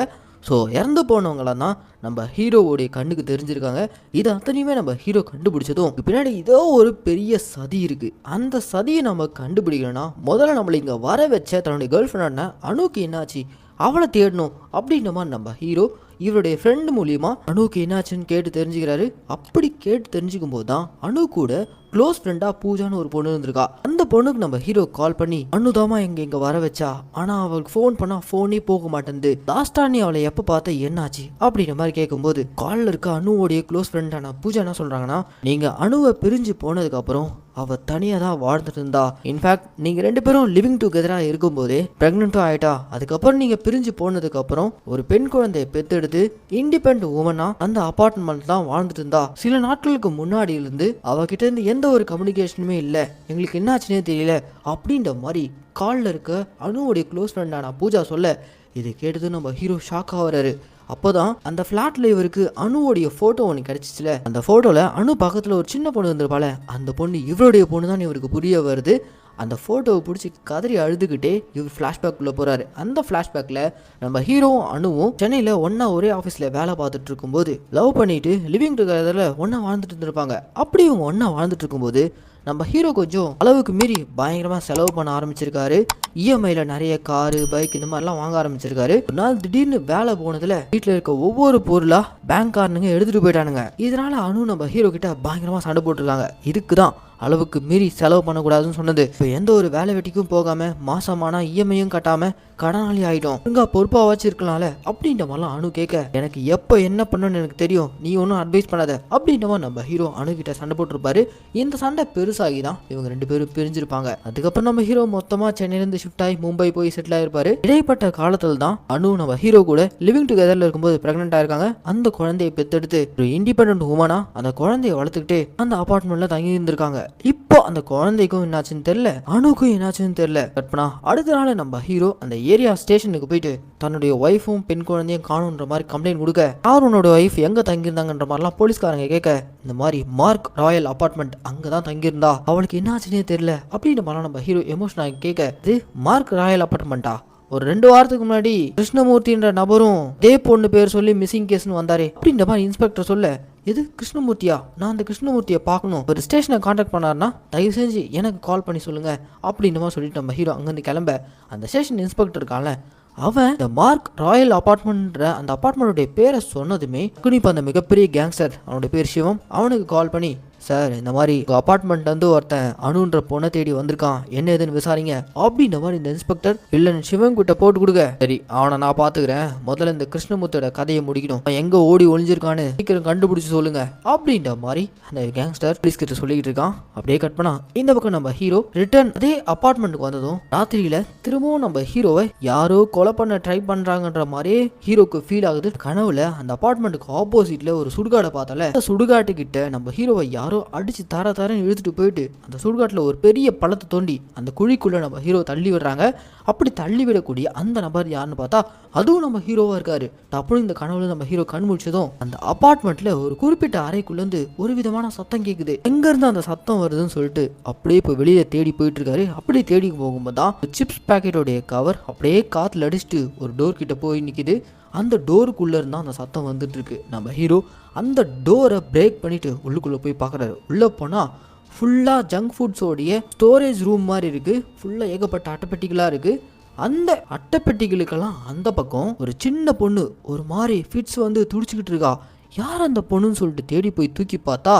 ஸோ இறந்து போனவங்களாம் தான் நம்ம ஹீரோவோடைய கண்ணுக்கு தெரிஞ்சிருக்காங்க. இது அத்தனையுமே நம்ம ஹீரோ கண்டுபிடிச்சதும் பின்னாடி ஏதோ ஒரு பெரிய சதி இருக்குது. அந்த சதியை நம்ம கண்டுபிடிக்கணும்னா முதல்ல நம்மளை இங்கே வர வச்ச தன்னுடைய கேர்ள் ஃப்ரெண்டான அனுக்கு என்னாச்சு அவளை தேடணும் அப்படின்ற மாதிரி நம்ம ஹீரோ இவருடைய ஃப்ரெண்டு மூலியமா அனுக்கு என்னாச்சுன்னு கேட்டு தெரிஞ்சுக்கிறாரு. அப்படி கேட்டு தெரிஞ்சுக்கும் போது தான் அனு கூட க்ளோஸ் ஃப்ரெண்டா பூஜான்னு ஒரு பொண்ணு இருந்திருக்கா. அந்த பொண்ணுக்கு நம்ம ஹீரோ கால் பண்ணி அனுதாமா இங்க வர வச்சா, ஆனா அவளுக்கு ஃபோன் பண்ணா ஃபோனே போக மாட்டேங்குது, லாஸ்டா நீ அவளை எப்ப பார்த்த என்னாச்சு அப்படின்ற மாதிரி கேட்கும்போது காலில் இருக்க அனுவோடைய க்ளோஸ் ஃப்ரெண்டான பூஜா என்ன சொல்றாங்கன்னா, நீங்க அனுவை பிரிஞ்சு போனதுக்கு அப்புறம் அவ தனியாக தான் வாழ்ந்துட்டு இருந்தா. இன்ஃபேக்ட் நீங்க 2 பேரும் லிவிங் டுகெதராக இருக்கும்போதே பிரெக்னெண்ட்டும் ஆயிட்டா. அதுக்கப்புறம் நீங்க பிரிஞ்சு போனதுக்கு அப்புறம் ஒரு பெண் குழந்தையை பெத்தெடுத்து இண்டிபெண்ட் உமனா அந்த அபார்ட்மெண்ட் தான் வாழ்ந்துட்டு இருந்தா. சில நாட்களுக்கு முன்னாடி இருந்து அவகிட்ட இருந்து எந்த ஒரு கம்யூனிகேஷனுமே இல்லை, எங்களுக்கு என்னாச்சுன்னே தெரியல அப்படின்ற மாதிரி காலில் இருக்க அனுவோடைய க்ளோஸ் ஃப்ரெண்டான பூஜா சொல்ல இது கேட்டது நம்ம ஹீரோ ஷாக் ஆகிறாரு. அப்போதான் அந்த ஃப்ளாட்ல இவருக்கு அனுவோடைய ஃபோட்டோ ஒன்று கிடச்சிச்சுல, அந்த ஃபோட்டோவில் அனு பக்கத்தில் ஒரு சின்ன பொண்ணு இருந்திருப்பால, அந்த பொண்ணு இவருடைய பொண்ணு தான் இவருக்கு புரிய வருது. அந்த ஃபோட்டோவை பிடிச்சி கதறி அழுதுகிட்டே இவர் ஃப்ளாஷ்பேக்குள்ளே போகிறாரு. அந்த ஃப்ளாஷ்பேக்கில் நம்ம ஹீரோவும் அனுவும் சென்னையில் ஒன்றா ஒரே ஆஃபீஸில் வேலை பார்த்துட்டு இருக்கும்போது லவ் பண்ணிட்டு லிவிங் டுகெதரில் ஒன்றா வாழ்ந்துட்டு இருந்திருப்பாங்க. அப்படி இவங்க ஒன்றா வாழ்ந்துட்டு இருக்கும்போது நம்ம ஹீரோ கொஞ்சம் அளவுக்கு மீறி பயங்கரமாக செலவு பண்ண ஆரம்பிச்சிருக்காரு. இஎம்ஐயில் நிறைய காரு பைக் இந்த மாதிரிலாம் வாங்க ஆரம்பிச்சிருக்காரு. ஒரு நாள் திடீர்னு வேலை போனதில் வீட்டில் இருக்க ஒவ்வொரு பொருளாக பேங்க் காரனுங்க எடுத்துகிட்டு போயிட்டானுங்க. இதனால அனு நம்ம ஹீரோ கிட்ட பயங்கரமாக சண்டை போட்டிருக்காங்க. இதுக்கு தான் அளவுக்கு மீறி செலவு பண்ணக்கூடாதுன்னு சொன்னது. இப்போ எந்த ஒரு வேலை வெட்டிக்கும் போகாம மாசமானா இஎம்ஐயும் கட்டாம கடனாளி ஆயிடும், ஒழுங்கா பொறுப்பா வச்சிருக்கலாம்ல அப்படின்ற மாதிரிலாம் அனு கேட்க, எனக்கு எப்போ என்ன பண்ணணும்னு எனக்கு தெரியும், நீ ஒன்றும் அட்வைஸ் பண்ணாத அப்படின்ற மாதிரி நம்ம ஹீரோ அனு கிட்ட சண்டை போட்டிருப்பாரு. இந்த சண்டை பெருசாகி தான் இவங்க 2 பேரும் பிரிஞ்சிருப்பாங்க. அதுக்கப்புறம் நம்ம ஹீரோ மொத்தமா சென்னையிலேருந்து ஷிஃப்ட் ஆகி மும்பை போய் செட்டில் ஆயிருப்பாரு. இடைப்பட்ட காலத்தில் தான் அனு நம்ம ஹீரோ கூட லிவிங் டுகெதர்ல இருக்கும்போது பிரெக்னென்ட் ஆயிருக்காங்க. அந்த குழந்தையை பெத்தெடுத்து ஒரு இண்டிபெண்டன்ட் உமனா அந்த குழந்தைய வளர்த்துக்கிட்டு அந்த அபார்ட்மெண்ட்ல தங்கி இருந்திருக்காங்க. இப்போ அந்த குழந்தைக்கும் என்னாச்சுன்னு தெரியல, அணுக்கும் என்னாச்சுன்னு தெரியல. கற்பனா அடுத்த நாள் நம்ம ஹீரோ அந்த ஏரியா ஸ்டேஷனுக்கு போயிட்டு தன்னுடைய ஒய்ஃபும் பெண் குழந்தையும் காணுன்ற மாதிரி கம்ப்ளைண்ட் கொடுக்க, யார் உன்னோட ஒய்ஃப் எங்க தங்கியிருந்தாங்கன்ற மாதிரிலாம் போலீஸ்காரங்க கேட்க, இந்த மாதிரி மார்க் ராயல் அபார்ட்மெண்ட் அங்கதான் தங்கியிருந்தா, அவளுக்கு என்னாச்சுன்னே தெரியல அப்படின்ற மாதிரிலாம் நம்ம ஹீரோ எமோஷன் ஆகி கேட்க, இது மார்க் ராயல் அபார்ட்மெண்டா, ஒரு 2 வாரத்துக்கு முன்னாடி கிருஷ்ணமூர்த்தின்ற நபரும் இதே பொண்ணு பேர் சொல்லி மிஸ்ஸிங் கேஸ்னு வந்தாரே அப்படின்ற மாதிரி இன்ஸ்பெக்டர் சொல்ல, எது கிருஷ்ணமூர்த்தியா, நான் அந்த கிருஷ்ணமூர்த்தியை பார்க்கணும், ஒரு ஸ்டேஷனை கான்டாக்ட் பண்ணாருன்னா தயவு செஞ்சு எனக்கு கால் பண்ணி சொல்லுங்க அப்படின்ற மாதிரி சொல்லிட்டு நம்ம ஹீரோ அங்கேருந்து கிளம்ப, அந்த ஸ்டேஷன் இன்ஸ்பெக்டர் இருக்கான்ல அவன் இந்த மார்க் ராயல் அபார்ட்மெண்ட்ன்ற அந்த அபார்ட்மெண்ட்டுடைய பேரை சொன்னதுமே இப்போ அந்த மிகப்பெரிய கேங்ஸ்டர் அவனுடைய பேர் சிவம், அவனுக்கு கால் பண்ணி, சார் இந்த மாதிரி அபார்ட்மெண்ட் வந்து ஒருத்தன் அணுன்ற பொண்ணை தேடி வந்திருக்கான், என்ன ஏதுன்னு விசாரிங்க அப்படின்ற மாதிரி இந்த இன்ஸ்பெக்டர் வில்லன் சிவன் கிட்ட போட்டு கொடுக்க, சரி அவனை நான் பாத்துக்கிறேன், முதல்ல இந்த கிருஷ்ணமூர்த்தியோட கதையை முடிக்கணும், எங்க ஓடி ஒளிஞ்சிருக்கான்னு சீக்கிரம் கண்டுபிடிச்சு சொல்லுங்க அப்படின்ற மாதிரி அந்த கேங்ஸ்டர் போலீஸ் கிட்ட சொல்லிக்கிட்டு இருக்கான். அப்படியே கட் பண்ணா இந்த பக்கம் நம்ம ஹீரோ ரிட்டர்ன் அதே அபார்ட்மெண்ட்டுக்கு வந்ததும் ராத்திரியில திரும்பவும் நம்ம ஹீரோவை யாரோ கொலை பண்ண ட்ரை பண்றாங்கன்ற மாதிரியே ஹீரோக்கு ஃபீல் ஆகுது. கனவுல அந்த அபார்ட்மெண்ட்டுக்கு ஆப்போசிட்ல ஒரு சுடுகாடை பார்த்தால, அந்த சுடுகாட்டு கிட்ட நம்ம ஹீரோவை யாரோ அடிச்சு தரன்னு இழுத்துட்டு போயிட்டு அந்த சுடுகாட்டில் ஒரு பெரிய பள்ளத்தை தோண்டி அந்த குழிக்குள்ள நம்ம ஹீரோ தள்ளி விடுறாங்க. அப்படி தள்ளி விடக்கூடிய அந்த நபர் யாருன்னு பார்த்தா அதுவும் நம்ம ஹீரோவா இருக்காரு. அப்படி இந்த கனவுல நம்ம ஹீரோ கண் முழிச்சதும் அந்த அபார்ட்மெண்ட்ல ஒரு குறிப்பிட்ட அறைக்குள்ள இருந்து ஒரு விதமான சத்தம் கேக்குது. எங்க இருந்து அந்த சத்தம் வருதுன்னு சொல்லிட்டு அப்படியே இப்போ வெளியே தேடி போயிட்டு இருக்காரு. அப்படியே தேடி போகும்போது தான் சிப்ஸ் பாக்கெட்டோடைய கவர் அப்படியே காத்துல அடிச்சுட்டு ஒரு டோர் கிட்ட போய் நிக்குது. அந்த டோருக்குள்ளே இருந்தால் அந்த சத்தம் வந்துட்டு இருக்கு. நம்ம ஹீரோ அந்த டோரை பிரேக் பண்ணிட்டு உள்ளுக்குள்ளே போய் பார்க்குறாரு. உள்ளே போனால் ஃபுல்லாக ஜங்க் ஃபுட்ஸோடைய ஸ்டோரேஜ் ரூம் மாதிரி இருக்குது. ஃபுல்லாக ஏகப்பட்ட அட்டைப்பெட்டிகளாக இருக்குது. அந்த அட்டைப்பெட்டிகளுக்கெல்லாம் அந்த பக்கம் ஒரு சின்ன பொண்ணு ஒரு மாதிரி ஃபிட்ஸ் வந்து துடிச்சிக்கிட்டு இருக்கா. யார் அந்த பொண்ணுன்னு சொல்லிட்டு தேடி போய் தூக்கி பார்த்தா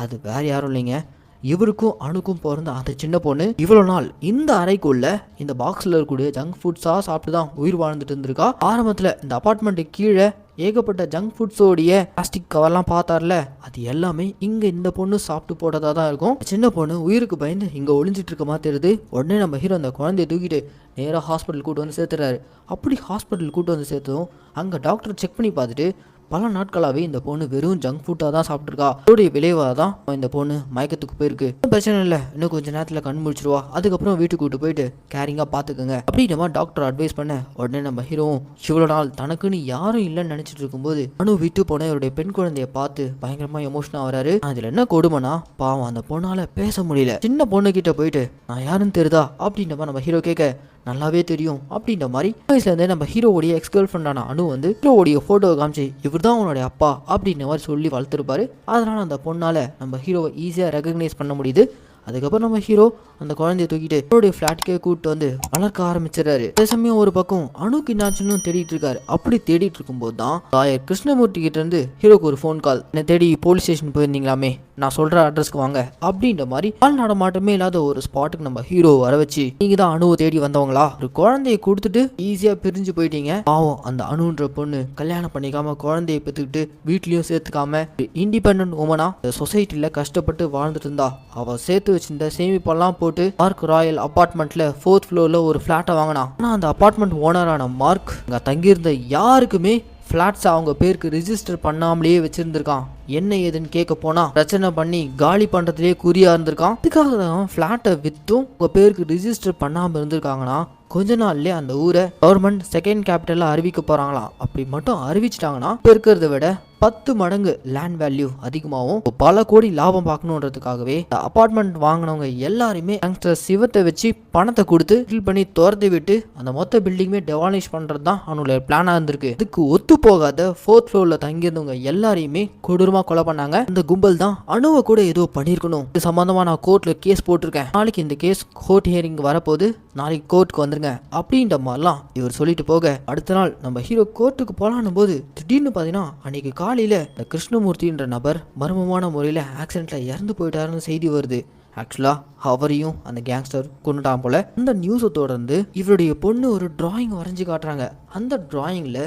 அது வேற யாரும் இல்லைங்க, இவருக்கும் அணுக்கும் பிறந்த அந்த சின்ன பொண்ணு. இவ்வளோ நாள் இந்த அறைக்குள்ள இந்த பாக்ஸில் இருக்கக்கூடிய ஜங்க் ஃபுட்ஸாக சாப்பிட்டு தான் உயிர் வாழ்ந்துட்டு இருந்திருக்கா. ஆரம்பத்தில் இந்த அபார்ட்மெண்ட்டுக்கு கீழே ஏகப்பட்ட ஜங்க் ஃபுட்ஸோடைய பிளாஸ்டிக் கவர்லாம் பார்த்தார்ல, அது எல்லாமே இங்கே இந்த பொண்ணு சாப்பிட்டு போட்டதாக தான் இருக்கும். சின்ன பொண்ணு உயிருக்கு பயந்து இங்கே ஒளிஞ்சிட்டு இருக்க மாதிரி தெரியுது. உடனே நம்ம ஹீரோ அந்த குழந்தைய தூக்கிட்டு நேராக ஹாஸ்பிட்டல் கூட்டு வந்து சேர்த்துறாரு. அப்படி ஹாஸ்பிட்டல் கூட்டு வந்து சேர்த்ததும் அங்கே டாக்டர் செக் பண்ணி பார்த்துட்டு பல நாட்களாகவே இந்த பொண்ணு வெறும் ஜங்க் ஃபுட்டாக தான் சாப்பிட்ருக்கா. அதோடைய விளைவாக தான் இந்த பொண்ணு மயக்கத்துக்கு போயிருக்கு. பிரச்சனை இல்லை, இன்னும் கொஞ்சம் நேரத்தில் கண் முடிச்சிருவா, அதுக்கப்புறம் வீட்டுக்கு கூட்டு போயிட்டு கேரிங்காக பார்த்துக்குங்க அப்படி நம்ம டாக்டர் அட்வைஸ் பண்ண உடனே நம்ம ஹீரோவும் இவ்வளோ நாள் தனக்குன்னு யாரும் இல்லைன்னு நினைச்சிட்டு இருக்கும்போது அனு விட்டு போன இவருடைய பெண் குழந்தைய பார்த்து பயங்கரமா எமோஷனா வராரு. அதுல என்ன கொடுமைனா பாவம் அந்த பொண்ணால பேச முடியல. சின்ன பொண்ணு கிட்ட போயிட்டு நான் யாருன்னு தெரியுதா அப்படின்ற நம்ம ஹீரோ கேட்க நல்லாவே தெரியும் அப்படின்ற மாதிரி வயசுல இருந்தே நம்ம ஹீரோவுடைய எக்ஸ் கேர்ள் ஃப்ரெண்டான அனு வந்து ஹீரோவுடைய போட்டோ காமிச்சு இவர் தான் உன்னுடைய அப்பா அப்படின்ற மாதிரி சொல்லி வளர்த்துருப்பாரு. அதனால அந்த பொண்ணால நம்ம ஹீரோவை ஈஸியாக ரெகக்னைஸ் பண்ண முடியுது. அதுக்கப்புறம் நம்ம ஹீரோ அந்த குழந்தைய தூக்கிட்டு அவருடைய ஃப்ளாட்டுக்கே கூப்பிட்டு வந்து வளர்க்க ஆரம்பிச்சிடறாரு. அதே சமயம் ஒரு பக்கம் அணுக்கு என்னாச்சுன்னு தேடிட்டு இருக்காரு. அப்படி தேடிட்டு இருக்கும்போது தான் லாயர் கிருஷ்ணமூர்த்தி கிட்ட இருந்து ஹீரோக்கு ஒரு ஃபோன் கால். என்ன தேடி போலீஸ் ஸ்டேஷன் போயிருந்தீங்களாமே, நான் சொல்ற அட்ரஸ்க்கு வாங்க அப்படின்ற மாதிரி ஆள் நடமாட்டமே இல்லாத ஒரு ஸ்பாட்டுக்கு நம்ம ஹீரோ வர வச்சு நீங்க தான் அணுவை தேடி வந்தவங்களா, ஒரு குழந்தைய கொடுத்துட்டு ஈஸியா பிரிஞ்சு போயிட்டீங்க. பாவம் அந்த அணுன்ற பொண்ணு கல்யாணம் பண்ணிக்காம குழந்தைய பெற்றுக்கிட்டு வீட்லயும் சேர்த்துக்காம இண்டிபெண்டன்ட் உமனா சொசைட்டில கஷ்டப்பட்டு வாழ்ந்துட்டு இருந்தா. அவ சேர்த்து வச்சிருந்த சேமிப்பெல்லாம் போட்டு மார்க் ராயல் அபார்ட்மெண்ட்ல 4th ஃப்ளோர்ல ஒரு ஃபிளாட்டை வாங்கினான். ஆனா அந்த அபார்ட்மெண்ட் ஓனரான மார்க் அங்க தங்கியிருந்த யாருக்குமே ஃபிளாட்ஸ் அவங்க பேருக்கு ரிஜிஸ்டர் பண்ணாமலேயே வச்சிருந்திருக்கான். என்ன ஏதுன்னு கேட்க போனா பிரச்சனை பண்ணி காலி பண்றதுலேயே குறியா இருந்திருக்கான். அதுக்காக தான் ஃபிளாட்டை வித்தும் உங்க பேருக்கு ரிஜிஸ்டர் பண்ணாம இருந்திருக்காங்கன்னா கொஞ்ச நாள்லயே அந்த ஊரை கவர்மெண்ட் செகண்ட் கேபிட்டல்ல அறிவிக்க போறாங்களாம். அப்படி மட்டும் அறிவிச்சிட்டாங்கன்னா இப்ப இருக்கிறத விட 10 மடங்கு லேண்ட் வேல்யூ அதிகமாகவும் பல கோடி லாபம் பார்க்கணுன்றதுக்காகவே அபார்ட்மெண்ட் வாங்கினவங்க எல்லாருமே யங்ஸ்டர் சிவத்தை வச்சு பணத்தை கொடுத்து ஃபில் பண்ணி துரத்தி விட்டு அந்த மொத்த பில்டிங்குமே டெவாலிஷ் பண்றது தான் அவனுடைய பிளானா இருந்திருக்கு. இதுக்கு ஒத்து போகாத 4th ஃப்ளோர்ல தங்கியிருந்தவங்க எல்லாரையுமே கொடூரமா கொலை பண்ணாங்க. இந்த கும்பல் தான் அணுவை கூட ஏதோ பண்ணிருக்கணும். இது சம்பந்தமா நான் கோர்ட்ல கேஸ் போட்டிருக்கேன், நாளைக்கு இந்த கேஸ் கோர்ட் ஹியரிங் வரப்போது, நாளைக்கு கோர்ட்டுக்கு வந்துருங்க அப்படின்ற மாதிரிலாம் இவர் சொல்லிட்டு போக அடுத்த நாள் நம்ம ஹீரோ கோர்ட்டுக்கு போலான்னு போது திடீர்னு பாத்தீங்கன்னா அன்னைக்கு காலையில இந்த கிருஷ்ணமூர்த்தின்ற நபர் மர்மமான முறையில் ஆக்சிடென்ட்ல இறந்து போயிட்டாருன்னு செய்தி வருது. ஆக்சுவலா அவரையும் அந்த கேங்ஸ்டர் கொண்டுட்டான் போல. அந்த நியூஸை தொடர்ந்து இவருடைய பொண்ணு ஒரு டிராயிங் வரைஞ்சி காட்டுறாங்க. அந்த டிராயிங்ல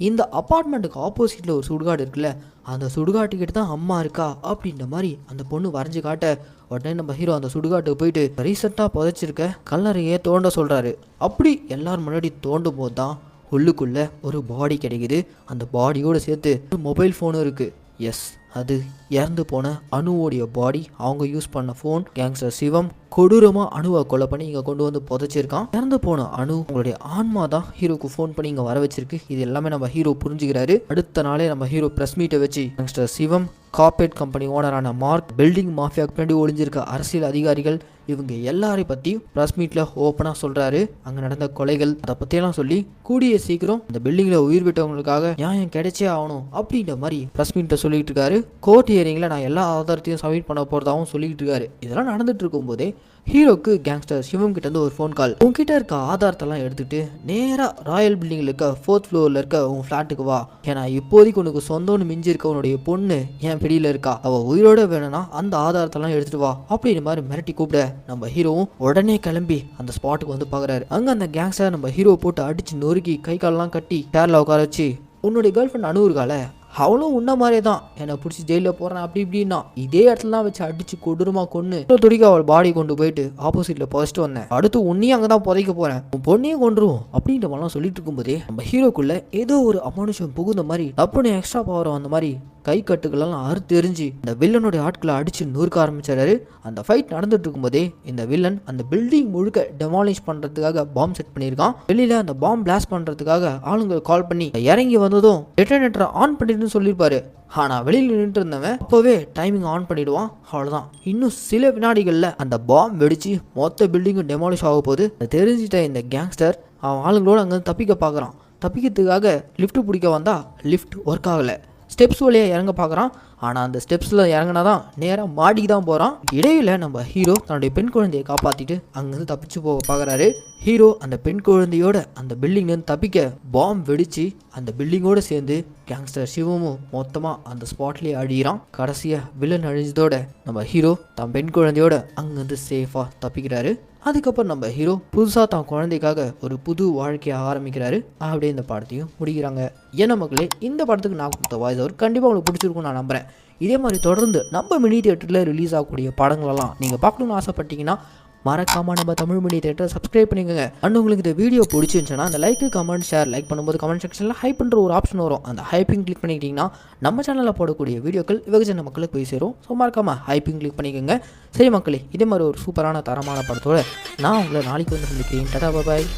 இந்த அப்பார்ட்மெண்ட்டுக்கு ஆப்போசிட்ல ஒரு சுடுகாடு இருக்குல்ல, அந்த சுடுகாட்டுக்கிட்ட தான் அம்மா இருக்கா அப்படின்ற மாதிரி அந்த பொண்ணு வரைஞ்சி காட்ட உடனே நம்ம ஹீரோ அந்த சுடுகாட்டுக்கு போயிட்டு ரீசெண்டாக புதைச்சிருக்க கல்லறையே தோண்ட சொல்றாரு. அப்படி எல்லாரும் முன்னாடி தோண்டும் போது தான் உள்ளுக்குள்ள ஒரு பாடி கிடைக்குது. அந்த பாடியோடு சேர்த்து ஒரு மொபைல் ஃபோனும் இருக்கு. எஸ், அது இறந்து போன அணுவோடைய பாடி, அவங்க யூஸ் பண்ண ஃபோன். கேங்ஸ்டர் சிவம் கொடூரமா அணுவை கொலை பண்ணி இங்க கொண்டு வந்து புதைச்சிருக்கான். இறந்து போன அணு உங்களுடைய ஆன்மா தான் ஹீரோக்கு ஃபோன் பண்ணி இங்க வர வச்சிருக்கு. இது எல்லாமே நம்ம ஹீரோ புரிஞ்சுக்கிறாரு. அடுத்த நாளே நம்ம ஹீரோ பிரஸ் மீட்டை வச்சு கேங்ஸ்டர் சிவம், கார்பரேட் கம்பெனி ஓனரான மார்க், பில்டிங் மாஃபியாக்கு பின்னாடி ஒளிஞ்சிருக்க அரசியல் அதிகாரிகள், இவங்க எல்லாரையும் பத்தி பிரஸ் மீட்ல ஓப்பனா சொல்றாரு. அங்க நடந்த கொலைகள் அதை பத்தியெல்லாம் சொல்லி கூடிய சீக்கிரம் இந்த பில்டிங்ல உயிர் விட்டவங்களுக்காக நியாயம் கிடைச்சே ஆகணும் அப்படின்ற மாதிரி பிரஸ் மீட்ல சொல்லிட்டு இருக்காரு. கோர்ட் ஹியரிங்ல நான் எல்லா ஆதாரத்தையும் சப்மிட் பண்ண போறதாகவும் சொல்லிட்டு இருக்காரு. இதெல்லாம் நடந்துட்டு இருக்கும் போதே ஹீரோக்கு கேங்ஸ்டர் சிவம் கிட்ட இருந்து ஒரு ஃபோன் கால். உங்ககிட்ட இருக்க ஆதாரத்தெல்லாம் எடுத்துட்டு நேரா ராயல் பில்டிங்ல இருக்க 4th ஃப்ளோர்ல இருக்க உன் ஃபிளாட்டுக்கு வா. ஏன்னா இப்போதைக்கு உனக்கு சொந்தம்னு மிஞ்சி இருக்க உன்னுடைய பொண்ணு என் பிடியில இருக்கா, அவ உயிரோட வேணும்னா அந்த ஆதாரத்தெல்லாம் எடுத்துட்டு வா அப்படின்ற மாதிரி மிரட்டி கூப்பிட நம்ம ஹீரோவும் உடனே கிளம்பி அந்த ஸ்பாட்டுக்கு வந்து பாக்குறாரு. அங்க அந்த கேங்ஸ்டர் நம்ம ஹீரோ போட்டு அடிச்சு நொறுக்கி கை காலெல்லாம் கட்டி சேர்ல உட்கார வச்சு உன்னுடைய கேர்ள் ஃப்ரெண்ட் அனு இருக்கால, அவளும் உன்ன மாதிரியே தான் என்னை பிடிச்சி ஜெயிலில் போகிறேன் அப்படி இப்படின்னா இதே இடத்துல தான் வச்சு அடிச்சு கொடூரமா கொன்று துடிக்க அவள் பாடி கொண்டு போயிட்டு ஆப்போசிட்ல புதைச்சிட்டு வந்தேன். அடுத்து உன்னையும் அங்கே தான் புதைக்க போறேன், உன் பொண்ணையும் கொண்டுருவோம் அப்படின்ற மாதிரிலாம் சொல்லிட்டு இருக்கும்போதே நம்ம ஹீரோக்குள்ள ஏதோ ஒரு அமானுஷம் புகுந்த மாதிரி டப்புனு எக்ஸ்ட்ரா பவர் வந்த மாதிரி கை கட்டுகளெல்லாம் அறுத்து எரிஞ்சு இந்த வில்லனுடைய ஆட்களை அடிச்சு நூறுக்க ஆரம்பிச்சாரு. அந்த ஃபைட் நடந்துட்டு இருக்கும்போதே இந்த வில்லன் அந்த பில்டிங் முழுக்க டெமாலிஷ் பண்றதுக்காக பாம்பு செட் பண்ணியிருக்கான். வெளியில அந்த பாம்பு பிளாஸ்ட் பண்றதுக்காக ஆளுங்க கால் பண்ணி இறங்கி வந்ததும் டெட்டனேட்டரை ஆன் பண்ணிட்டு சொல்லியிருப்பாரு. ஆனா வெளியில் நின்றுட்டு இருந்தவன் அப்பவே டைமிங் ஆன் பண்ணிடுவான். அவ்வளவுதான், இன்னும் சில வினாடிகள்ல அந்த பாம்பு வெடிச்சு மொத்த பில்டிங்கும் டெமாலிஷ் ஆக போகுது. தெரிஞ்சிட்ட இந்த கேங்ஸ்டர் அவன் ஆளுங்களோட அங்க தப்பிக்க பாக்குறான். தப்பிக்கிறதுக்காக லிஃப்ட் பிடிக்க வந்தா லிஃப்ட் ஒர்க் ஆகல. ஸ்டெப்ஸ் வழியாக இறங்க பார்க்குறான். ஆனால் அந்த ஸ்டெப்ஸில் இறங்கினாதான் நேராக மாடிக்கு தான் போகிறான். இடையில நம்ம ஹீரோ தன்னுடைய பெண் குழந்தையை காப்பாற்றிட்டு அங்கேருந்து தப்பிச்சு போக பார்க்குறாரு. ஹீரோ அந்த பெண் குழந்தையோட அந்த பில்டிங்லேருந்து தப்பிக்க பாம்பு வெடிச்சு அந்த பில்டிங்கோடு சேர்ந்து கேங்ஸ்டர் சிவமும் மொத்தமாக அந்த ஸ்பாட்லேயே அழிகிறான். கடைசியாக வில்லன் அழிஞ்சதோட நம்ம ஹீரோ தன் பெண் குழந்தையோட அங்கேருந்து சேஃபாக தப்பிக்கிறாரு. அதுக்கப்புறம் நம்ம ஹீரோ புதுசாக தான் குழந்தைக்காக ஒரு புது வாழ்க்கையை ஆரம்பிக்கிறாரு. அப்படியே இந்த படத்தையும் முடிக்கிறாங்க. என்ன மக்களே, இந்த படத்துக்கு நான் கொடுத்த வாய்ஸ் அவர் கண்டிப்பாக உங்களுக்கு பிடிச்சிருக்கும்னு நான் நம்புகிறேன். இதே மாதிரி தொடர்ந்து நம்ம மினி தியேட்டரில் ரிலீஸ் ஆகக்கூடிய படங்களெல்லாம் நீங்கள் பார்க்கணுன்னு ஆசைப்பட்டீங்கன்னா மறக்காம நம்ம தமிழ் மீடியா தியேட்டரை சப்ஸ்கிரைப் பண்ணிக்கோங்க. அண்ட் உங்களுக்கு இந்த வீடியோ பிடிச்சிருந்துச்சுன்னா அந்த லைக் கமெண்ட் ஷேர் லைக் பண்ணும்போது கமெண்ட் செக்ஷனில் ஹைப் பண்ணுற ஒரு ஆப்ஷன் வரும். அந்த ஹைப்பிங் கிளிக் பண்ணிக்கிட்டிங்கன்னா நம்ம சேனலில் போடக்கூடிய வீடியோக்கள் வெகுஜன மக்களுக்கு போய் சேரும். ஸோ மறக்காம ஹைப்பிங் கிளிக் பண்ணிக்கோங்க. சரி மக்களே, இதே மாதிரி ஒரு சூப்பரான தரமான படத்தோட நான் உங்களை நாளைக்கு வந்து சந்திக்கிறேன். டாடா பாய்.